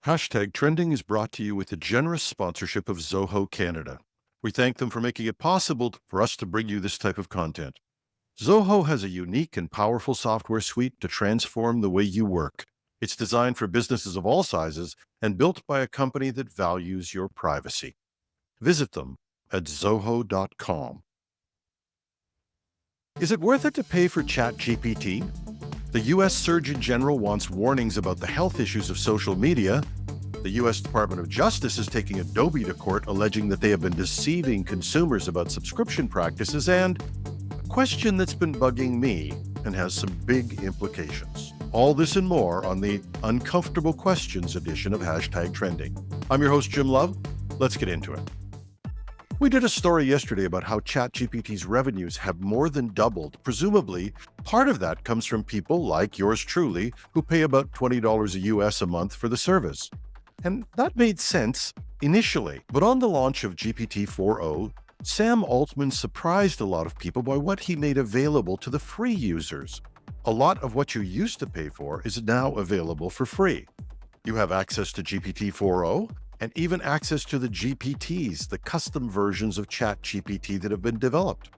Hashtag Trending is brought to you with the generous sponsorship of Zoho Canada. We thank them for making it possible for us to bring you this type of content. Zoho has a unique and powerful software suite to transform the way you work. It's designed for businesses of all sizes and built by a company that values your privacy. Visit them at zoho.com. Is it worth it to pay for ChatGPT? The U.S. Surgeon General wants warnings about the health issues of social media. The U.S. Department of Justice is taking Adobe to court, alleging that they have been deceiving consumers about subscription practices, and a question that's been bugging me and has some big implications. All this and more on the Uncomfortable Questions edition of Hashtag Trending. I'm your host, Jim Love. Let's get into it. We did a story yesterday about how ChatGPT's revenues have more than doubled. Presumably, part of that comes from people like yours truly who pay about $20 US a month for the service. And that made sense initially. But on the launch of GPT-4o, Sam Altman surprised a lot of people by what he made available to the free users. A lot of what you used to pay for is now available for free. You have access to GPT-4o, and even access to the GPTs, the custom versions of ChatGPT that have been developed.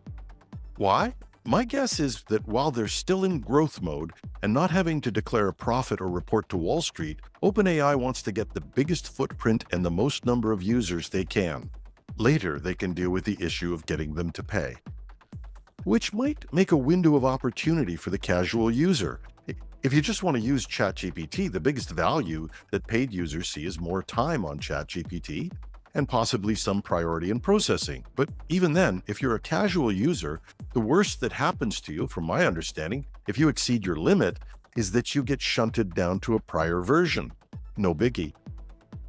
Why? My guess is that while they're still in growth mode and not having to declare a profit or report to Wall Street, OpenAI wants to get the biggest footprint and the most number of users they can. Later, they can deal with the issue of getting them to pay, which might make a window of opportunity for the casual user. If you just want to use ChatGPT, the biggest value that paid users see is more time on ChatGPT and possibly some priority in processing. But even then, if you're a casual user, the worst that happens to you, from my understanding, if you exceed your limit, is that you get shunted down to a prior version. No biggie.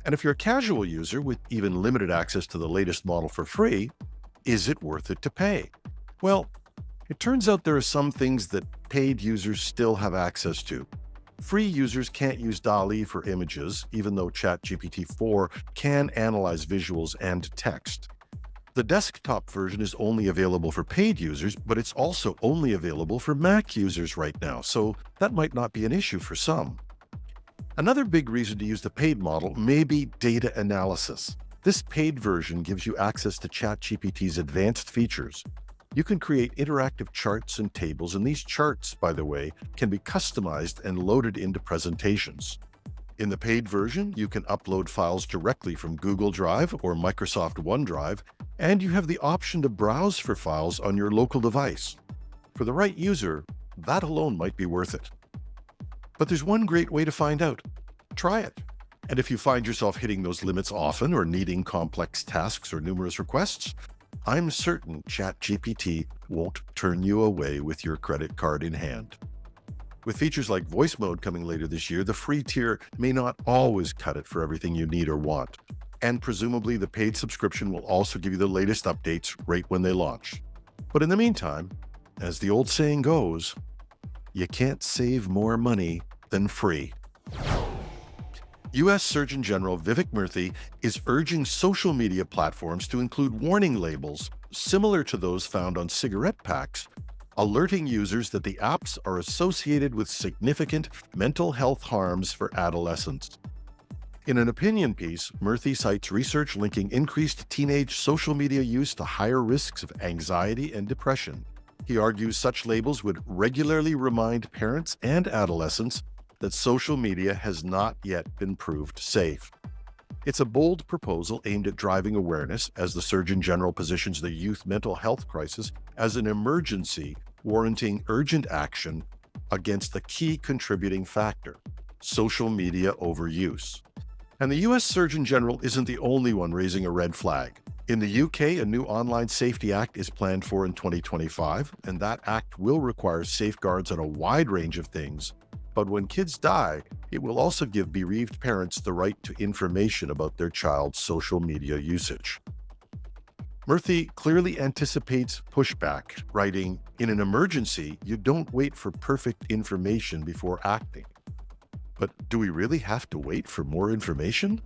And if you're a casual user with even limited access to the latest model for free, is it worth it to pay? Well, it turns out there are some things that paid users still have access to. Free users can't use DALL-E for images, even though ChatGPT 4 can analyze visuals and text. The desktop version is only available for paid users, but it's also only available for Mac users right now, so that might not be an issue for some. Another big reason to use the paid model may be data analysis. This paid version gives you access to ChatGPT's advanced features. You can create interactive charts and tables, and these charts, by the way, can be customized and loaded into presentations. In the paid version, you can upload files directly from Google Drive or Microsoft OneDrive, and you have the option to browse for files on your local device. For the right user, that alone might be worth it. But there's one great way to find out. Try it. And if you find yourself hitting those limits often or needing complex tasks or numerous requests, I'm certain ChatGPT won't turn you away with your credit card in hand. With features like voice mode coming later this year, the free tier may not always cut it for everything you need or want. And presumably the paid subscription will also give you the latest updates right when they launch. But in the meantime, as the old saying goes, you can't save more money than free. U.S. Surgeon General Vivek Murthy is urging social media platforms to include warning labels similar to those found on cigarette packs, alerting users that the apps are associated with significant mental health harms for adolescents. In an opinion piece, Murthy cites research linking increased teenage social media use to higher risks of anxiety and depression. He argues such labels would regularly remind parents and adolescents that social media has not yet been proved safe. It's a bold proposal aimed at driving awareness as the Surgeon General positions the youth mental health crisis as an emergency warranting urgent action against the key contributing factor, social media overuse. And the U.S. Surgeon General isn't the only one raising a red flag. In the UK, a new Online Safety Act is planned for in 2025, and that act will require safeguards on a wide range of things. But when kids die, it will also give bereaved parents the right to information about their child's social media usage. Murthy clearly anticipates pushback, writing, "In an emergency, you don't wait for perfect information before acting." But do we really have to wait for more information?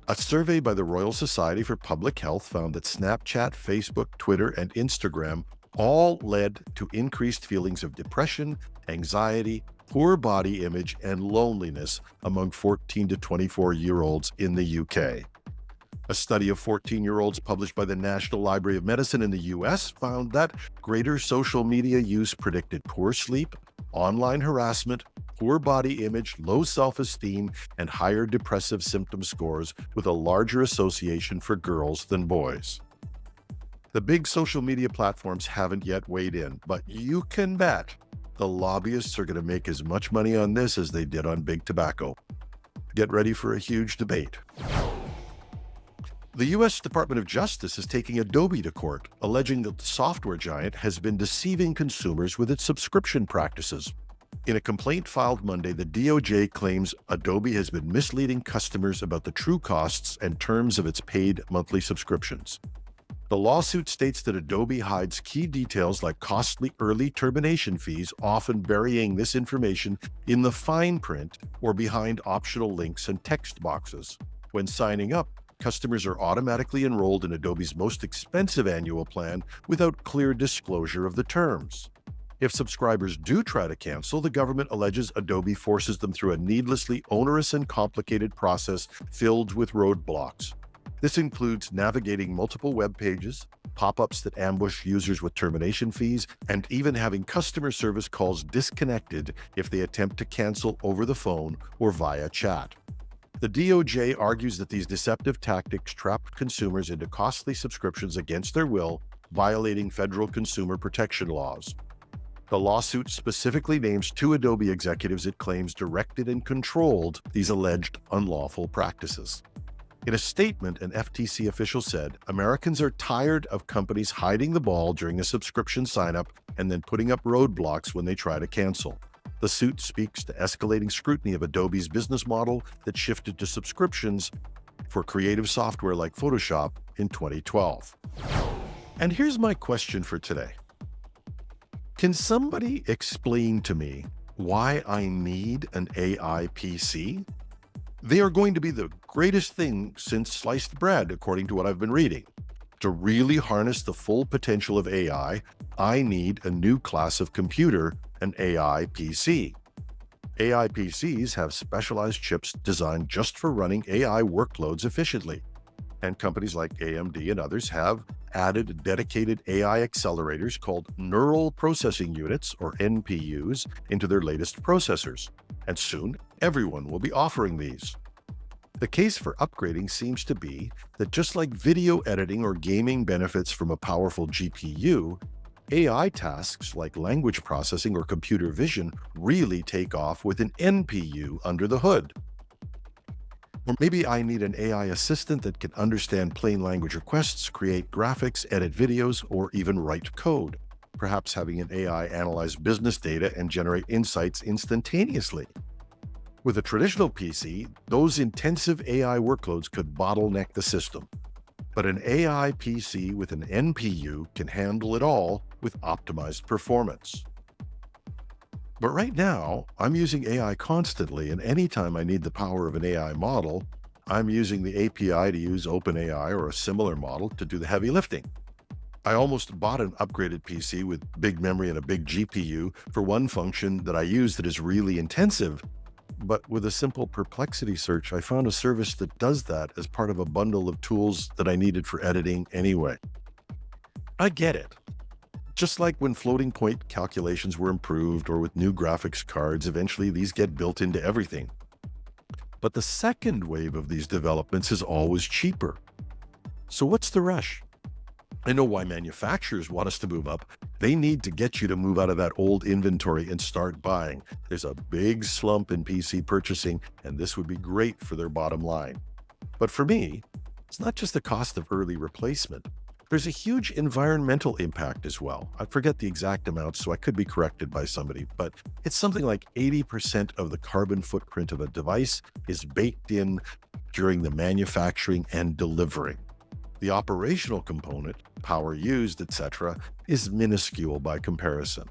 A survey by the Royal Society for Public Health found that Snapchat, Facebook, Twitter, and Instagram all led to increased feelings of depression, anxiety, poor body image, and loneliness among 14 to 24-year-olds in the UK. A study of 14-year-olds published by the National Library of Medicine in the US found that greater social media use predicted poor sleep, online harassment, poor body image, low self-esteem, and higher depressive symptom scores, with a larger association for girls than boys. The big social media platforms haven't yet weighed in, but you can bet the lobbyists are going to make as much money on this as they did on big tobacco. Get ready for a huge debate. The U.S. Department of Justice is taking Adobe to court, alleging that the software giant has been deceiving consumers with its subscription practices. In a complaint filed Monday, the DOJ claims Adobe has been misleading customers about the true costs and terms of its paid monthly subscriptions. The lawsuit states that Adobe hides key details like costly early termination fees, often burying this information in the fine print or behind optional links and text boxes. When signing up, customers are automatically enrolled in Adobe's most expensive annual plan without clear disclosure of the terms. If subscribers do try to cancel, the government alleges Adobe forces them through a needlessly onerous and complicated process filled with roadblocks. This includes navigating multiple web pages, pop-ups that ambush users with termination fees, and even having customer service calls disconnected if they attempt to cancel over the phone or via chat. The DOJ argues that these deceptive tactics trap consumers into costly subscriptions against their will, violating federal consumer protection laws. The lawsuit specifically names 2 Adobe executives it claims directed and controlled these alleged unlawful practices. In a statement, an FTC official said, "Americans are tired of companies hiding the ball during a subscription sign-up and then putting up roadblocks when they try to cancel." The suit speaks to escalating scrutiny of Adobe's business model that shifted to subscriptions for creative software like Photoshop in 2012. And here's my question for today. Can somebody explain to me why I need an AI PC? They are going to be the greatest thing since sliced bread, according to what I've been reading. To really harness the full potential of AI, I need a new class of computer, an AI PC. AI PCs have specialized chips designed just for running AI workloads efficiently. And companies like AMD and others have added dedicated AI accelerators called neural processing units, or NPUs, into their latest processors. And soon, everyone will be offering these. The case for upgrading seems to be that just like video editing or gaming benefits from a powerful GPU, AI tasks like language processing or computer vision really take off with an NPU under the hood. Or maybe I need an AI assistant that can understand plain language requests, create graphics, edit videos, or even write code. Perhaps having an AI analyze business data and generate insights instantaneously. With a traditional PC, those intensive AI workloads could bottleneck the system. But an AI PC with an NPU can handle it all with optimized performance. But right now, I'm using AI constantly, and anytime I need the power of an AI model, I'm using the API to use OpenAI or a similar model to do the heavy lifting. I almost bought an upgraded PC with big memory and a big GPU for one function that I use that is really intensive. But with a simple Perplexity search, I found a service that does that as part of a bundle of tools that I needed for editing anyway. I get it. Just like when floating point calculations were improved or with new graphics cards, eventually these get built into everything. But the second wave of these developments is always cheaper. So what's the rush? I know why manufacturers want us to move up. They need to get you to move out of that old inventory and start buying. There's a big slump in PC purchasing, and this would be great for their bottom line. But for me, it's not just the cost of early replacement. There's a huge environmental impact as well. I forget the exact amount, so I could be corrected by somebody, but it's something like 80% of the carbon footprint of a device is baked in during the manufacturing and delivering. The operational component, power used, etc., is minuscule by comparison.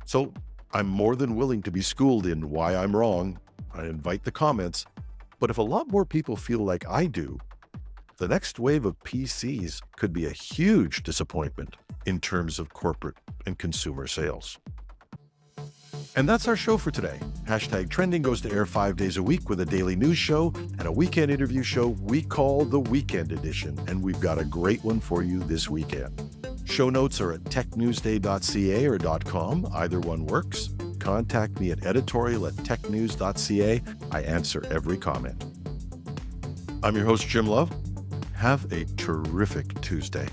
So I'm more than willing to be schooled in why I'm wrong. I invite the comments. But if a lot more people feel like I do, the next wave of PCs could be a huge disappointment in terms of corporate and consumer sales. And that's our show for today. Hashtag Trending goes to air 5 days a week with a daily news show and a weekend interview show we call the Weekend Edition. And we've got a great one for you this weekend. Show notes are at technewsday.ca or .com. Either one works. Contact me at editorial@technews.ca. I answer every comment. I'm your host, Jim Love. Have a terrific Tuesday.